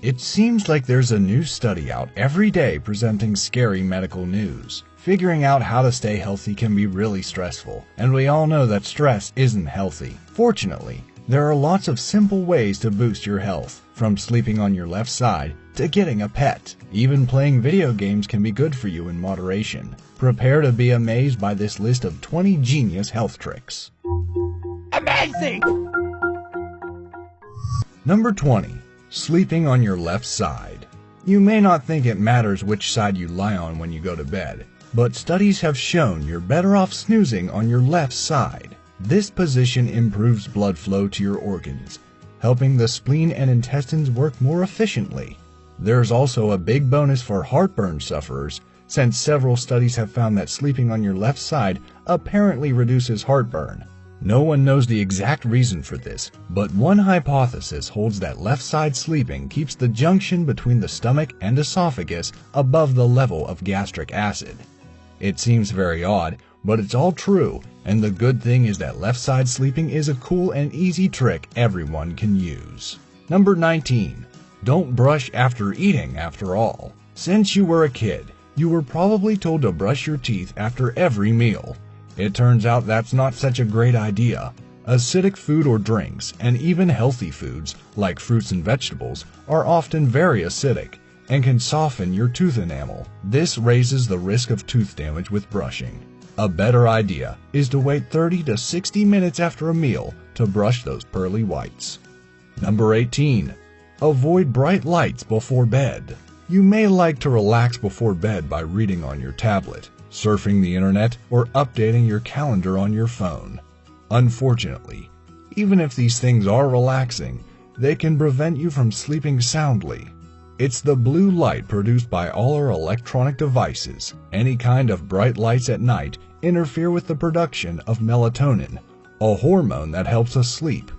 It seems like there's a new study out every day presenting scary medical news. Figuring out how to stay healthy can be really stressful, and we all know that stress isn't healthy. Fortunately, there are lots of simple ways to boost your health, from sleeping on your left side to getting a pet. Even playing video games can be good for you in moderation. Prepare to be amazed by this list of 20 genius health tricks. Amazing! Number 20. Sleeping on your left side. You may not think it matters which side you lie on when you go to bed, but studies have shown you're better off snoozing on your left side. This position improves blood flow to your organs, helping the spleen and intestines work more efficiently. There's also a big bonus for heartburn sufferers, since several studies have found that sleeping on your left side apparently reduces heartburn. No one knows the exact reason for this, but one hypothesis holds that left side sleeping keeps the junction between the stomach and esophagus above the level of gastric acid. It seems very odd, but it's all true, and the good thing is that left side sleeping is a cool and easy trick everyone can use. Number 19. Don't brush after eating after all. Since you were a kid, you were probably told to brush your teeth after every meal. It turns out that's not such a great idea. Acidic food or drinks, and even healthy foods, like fruits and vegetables, are often very acidic and can soften your tooth enamel. This raises the risk of tooth damage with brushing. A better idea is to wait 30 to 60 minutes after a meal to brush those pearly whites. Number 18. Avoid bright lights before bed. You may like to relax before bed by reading on your tablet, surfing the internet, or updating your calendar on your phone. Unfortunately, even if these things are relaxing, they can prevent you from sleeping soundly. It's the blue light produced by all our electronic devices. Any kind of bright lights at night interfere with the production of melatonin, a hormone that helps us sleep.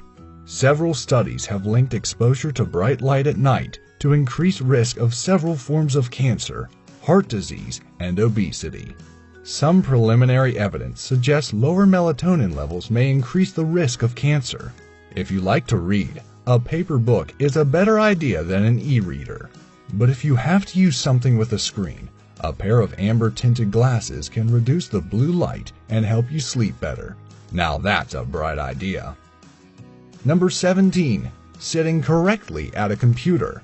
Several studies have linked exposure to bright light at night to increased risk of several forms of cancer, heart disease, and obesity. Some preliminary evidence suggests lower melatonin levels may increase the risk of cancer. If you like to read, a paper book is a better idea than an e-reader. But if you have to use something with a screen, a pair of amber-tinted glasses can reduce the blue light and help you sleep better. Now that's a bright idea. Number 17. Sitting correctly at a computer.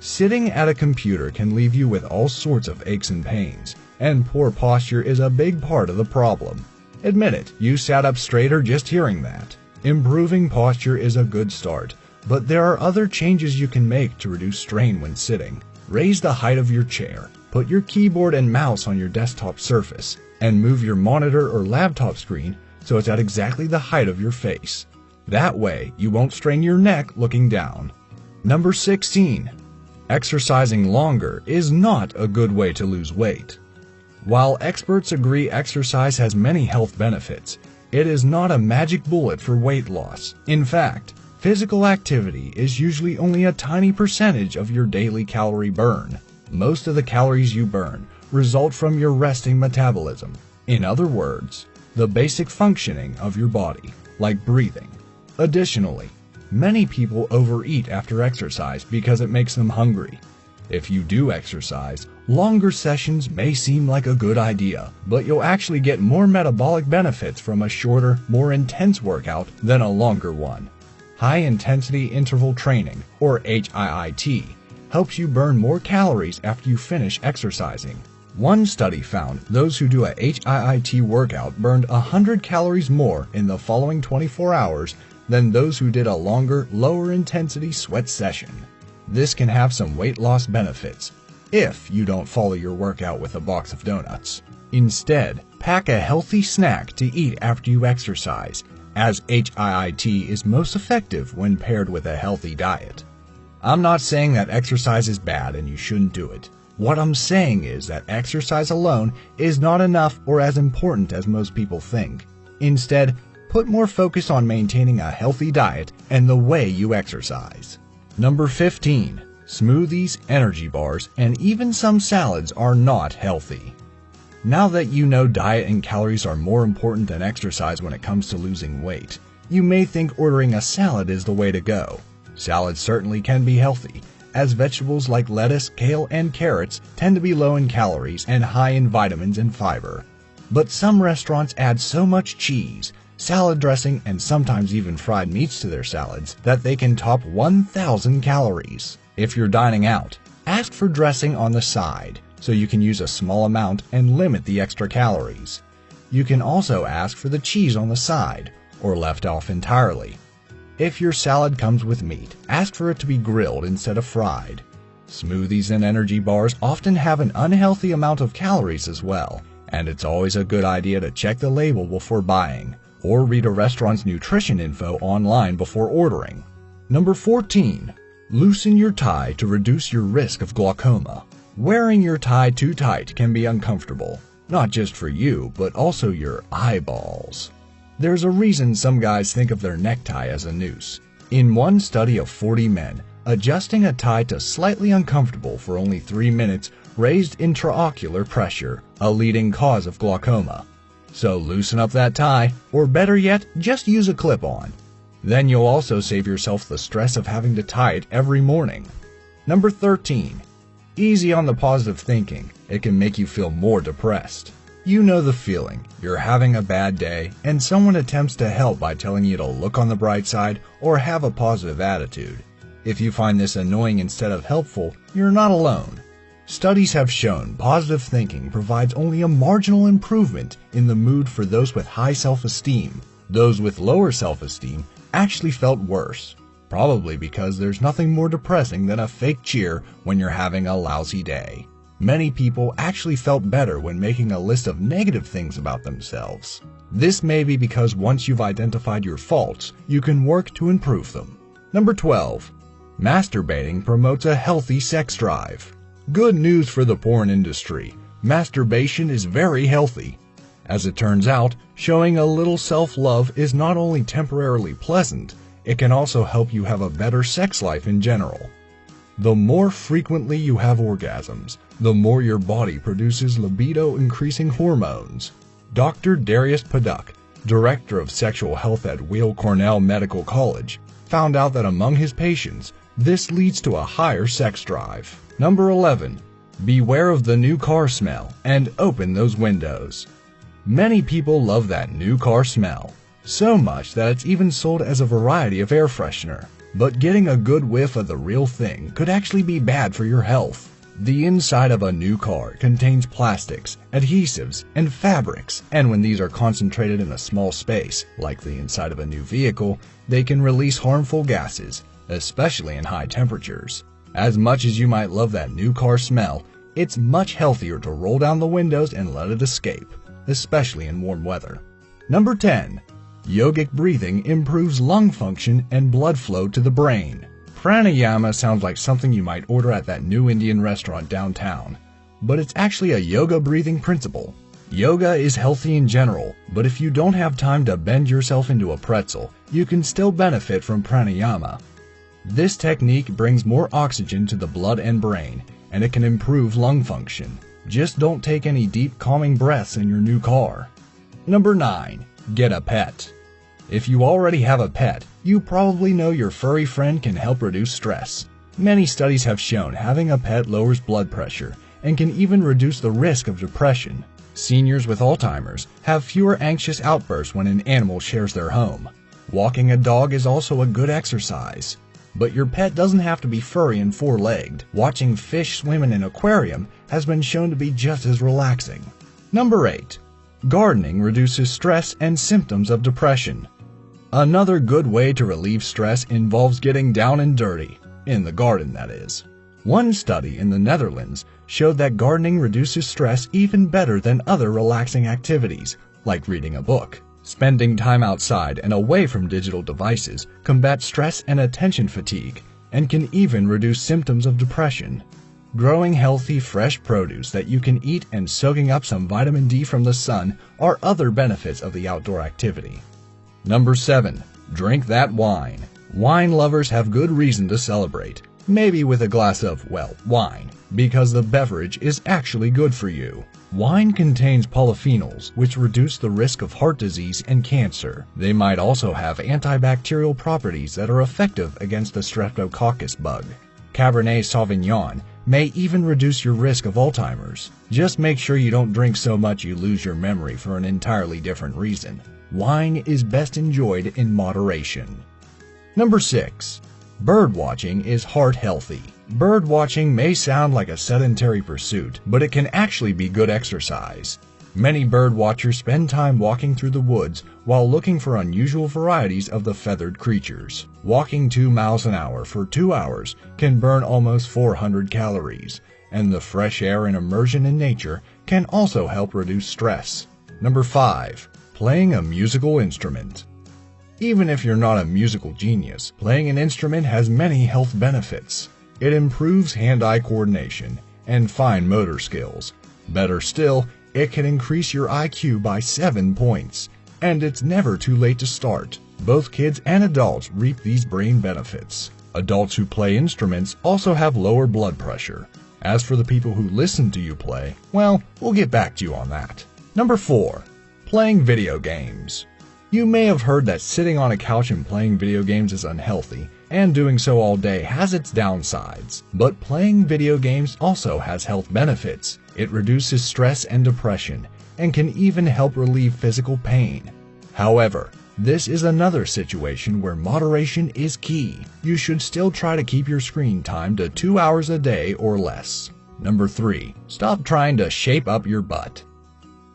Sitting at a computer can leave you with all sorts of aches and pains, and poor posture is a big part of the problem. Admit it, you sat up straighter just hearing that. Improving posture is a good start, but there are other changes you can make to reduce strain when sitting. Raise the height of your chair, put your keyboard and mouse on your desktop surface, and move your monitor or laptop screen so it's at exactly the height of your face. That way, you won't strain your neck looking down. Number 16. Exercising longer is not a good way to lose weight. While experts agree exercise has many health benefits, it is not a magic bullet for weight loss. In fact, physical activity is usually only a tiny percentage of your daily calorie burn. Most of the calories you burn result from your resting metabolism. In other words, the basic functioning of your body, like breathing. Additionally, many people overeat after exercise because it makes them hungry. If you do exercise, longer sessions may seem like a good idea, but you'll actually get more metabolic benefits from a shorter, more intense workout than a longer one. High-intensity interval training, or HIIT, helps you burn more calories after you finish exercising. One study found those who do a HIIT workout burned 100 calories more in the following 24 hours than those who did a longer, lower-intensity sweat session. This can have some weight loss benefits, if you don't follow your workout with a box of donuts. Instead, pack a healthy snack to eat after you exercise, as HIIT is most effective when paired with a healthy diet. I'm not saying that exercise is bad and you shouldn't do it. What I'm saying is that exercise alone is not enough or as important as most people think. Instead, put more focus on maintaining a healthy diet and the way you exercise. Number 15. Smoothies, energy bars, and even some salads are not healthy. Now that you know diet and calories are more important than exercise when it comes to losing weight, you may think ordering a salad is the way to go. Salads certainly can be healthy, as vegetables like lettuce, kale, and carrots tend to be low in calories and high in vitamins and fiber. But some restaurants add so much cheese, salad dressing, and sometimes even fried meats to their salads that they can top 1,000 calories. If you're dining out, ask for dressing on the side so you can use a small amount and limit the extra calories. You can also ask for the cheese on the side or left off entirely. If your salad comes with meat, ask for it to be grilled instead of fried. Smoothies and energy bars often have an unhealthy amount of calories as well, and it's always a good idea to check the label before buying or read a restaurant's nutrition info online before ordering. Number 14. Loosen your tie to reduce your risk of glaucoma. Wearing your tie too tight can be uncomfortable, not just for you, but also your eyeballs. There's a reason some guys think of their necktie as a noose. In one study of 40 men, adjusting a tie to slightly uncomfortable for only 3 minutes raised intraocular pressure, a leading cause of glaucoma. So loosen up that tie, or better yet, just use a clip-on. Then you'll also save yourself the stress of having to tie it every morning. Number 13. Easy on the positive thinking. It can make you feel more depressed. You know the feeling. You're having a bad day, and someone attempts to help by telling you to look on the bright side or have a positive attitude. If you find this annoying instead of helpful, you're not alone. Studies have shown positive thinking provides only a marginal improvement in the mood for those with high self-esteem. Those with lower self-esteem actually felt worse, probably because there's nothing more depressing than a fake cheer when you're having a lousy day. Many people actually felt better when making a list of negative things about themselves. This may be because once you've identified your faults, you can work to improve them. Number 12. Masturbating promotes a healthy sex drive. Good news for the porn industry. Masturbation is very healthy. As it turns out, showing a little self-love is not only temporarily pleasant, it can also help you have a better sex life in general. The more frequently you have orgasms, the more your body produces libido-increasing hormones. Dr. Darius Paduk, director of sexual health at Weill Cornell Medical College, found out that among his patients, this leads to a higher sex drive. Number 11. Beware of the new car smell and open those windows. Many people love that new car smell, so much that it's even sold as a variety of air freshener. But getting a good whiff of the real thing could actually be bad for your health. The inside of a new car contains plastics, adhesives, and fabrics, and when these are concentrated in a small space, like the inside of a new vehicle, they can release harmful gases, especially in high temperatures. As much as you might love that new car smell, it's much healthier to roll down the windows and let it escape, especially in warm weather. Number 10. Yogic breathing improves lung function and blood flow to the brain. Pranayama sounds like something you might order at that new Indian restaurant downtown, but it's actually a yoga breathing principle. Yoga is healthy in general, but if you don't have time to bend yourself into a pretzel, you can still benefit from pranayama. This technique brings more oxygen to the blood and brain, and it can improve lung function. Just don't take any deep calming breaths in your new car. Number 9. Get a pet. If you already have a pet, you probably know your furry friend can help reduce stress. Many studies have shown having a pet lowers blood pressure and can even reduce the risk of depression. Seniors with Alzheimer's have fewer anxious outbursts when an animal shares their home. Walking a dog is also a good exercise. But your pet doesn't have to be furry and four-legged. Watching fish swim in an aquarium has been shown to be just as relaxing. Number 8. Gardening reduces stress and symptoms of depression. Another good way to relieve stress involves getting down and dirty, in the garden that is. One study in the Netherlands showed that gardening reduces stress even better than other relaxing activities, like reading a book. Spending time outside and away from digital devices combats stress and attention fatigue, and can even reduce symptoms of depression. Growing healthy, fresh produce that you can eat and soaking up some vitamin D from the sun are other benefits of the outdoor activity. Number 7. Drink that wine. Wine lovers have good reason to celebrate, maybe with a glass of, well, wine, because the beverage is actually good for you. Wine contains polyphenols, which reduce the risk of heart disease and cancer. They might also have antibacterial properties that are effective against the streptococcus bug. Cabernet Sauvignon may even reduce your risk of Alzheimer's. Just make sure you don't drink so much you lose your memory for an entirely different reason. Wine is best enjoyed in moderation. Number 6. Bird watching is heart healthy. Bird watching may sound like a sedentary pursuit, but it can actually be good exercise. Many bird watchers spend time walking through the woods while looking for unusual varieties of the feathered creatures. Walking 2 miles an hour for 2 hours can burn almost 400 calories, and the fresh air and immersion in nature can also help reduce stress. Number 5. Playing a musical instrument. Even if you're not a musical genius, playing an instrument has many health benefits. It improves hand-eye coordination and fine motor skills. Better still, it can increase your IQ by 7 points. And it's never too late to start. Both kids and adults reap these brain benefits. Adults who play instruments also have lower blood pressure. As for the people who listen to you play, well, we'll get back to you on that. Number 4. Playing video games. You may have heard that sitting on a couch and playing video games is unhealthy, and doing so all day has its downsides. But playing video games also has health benefits. It reduces stress and depression, and can even help relieve physical pain. However, this is another situation where moderation is key. You should still try to keep your screen time to 2 hours a day or less. Number 3. Stop trying to shape up your butt.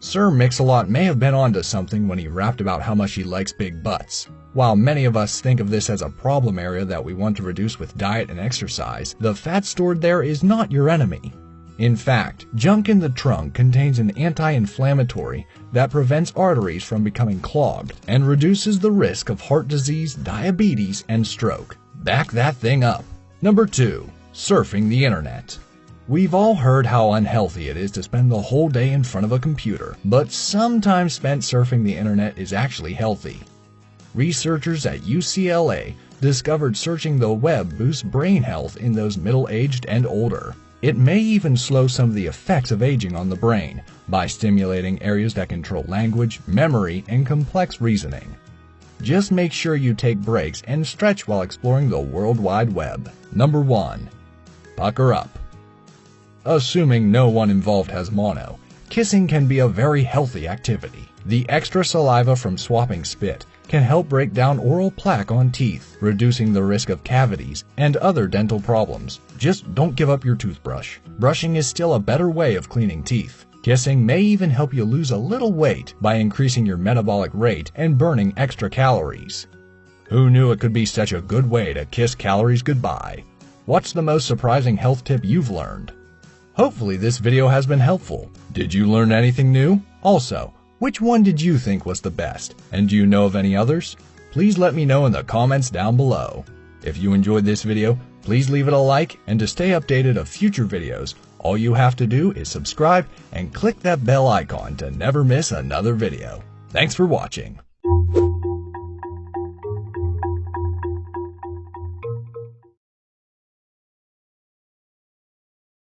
Sir Mix-a-Lot may have been onto something when he rapped about how much he likes big butts. While many of us think of this as a problem area that we want to reduce with diet and exercise, the fat stored there is not your enemy. In fact, junk in the trunk contains an anti-inflammatory that prevents arteries from becoming clogged and reduces the risk of heart disease, diabetes, and stroke. Back that thing up. Number 2. Surfing the internet. We've all heard how unhealthy it is to spend the whole day in front of a computer, but some time spent surfing the internet is actually healthy. Researchers at UCLA discovered searching the web boosts brain health in those middle-aged and older. It may even slow some of the effects of aging on the brain by stimulating areas that control language, memory, and complex reasoning. Just make sure you take breaks and stretch while exploring the World Wide Web. Number 1. Pucker up. Assuming no one involved has mono, kissing can be a very healthy activity. The extra saliva from swapping spit can help break down oral plaque on teeth, reducing the risk of cavities and other dental problems. Just don't give up your toothbrush. Brushing is still a better way of cleaning teeth. Kissing may even help you lose a little weight by increasing your metabolic rate and burning extra calories. Who knew it could be such a good way to kiss calories goodbye? What's the most surprising health tip you've learned? Hopefully this video has been helpful. Did you learn anything new? Also, which one did you think was the best? And do you know of any others? Please let me know in the comments down below. If you enjoyed this video, please leave it a like, and to stay updated of future videos, all you have to do is subscribe and click that bell icon to never miss another video. Thanks for watching.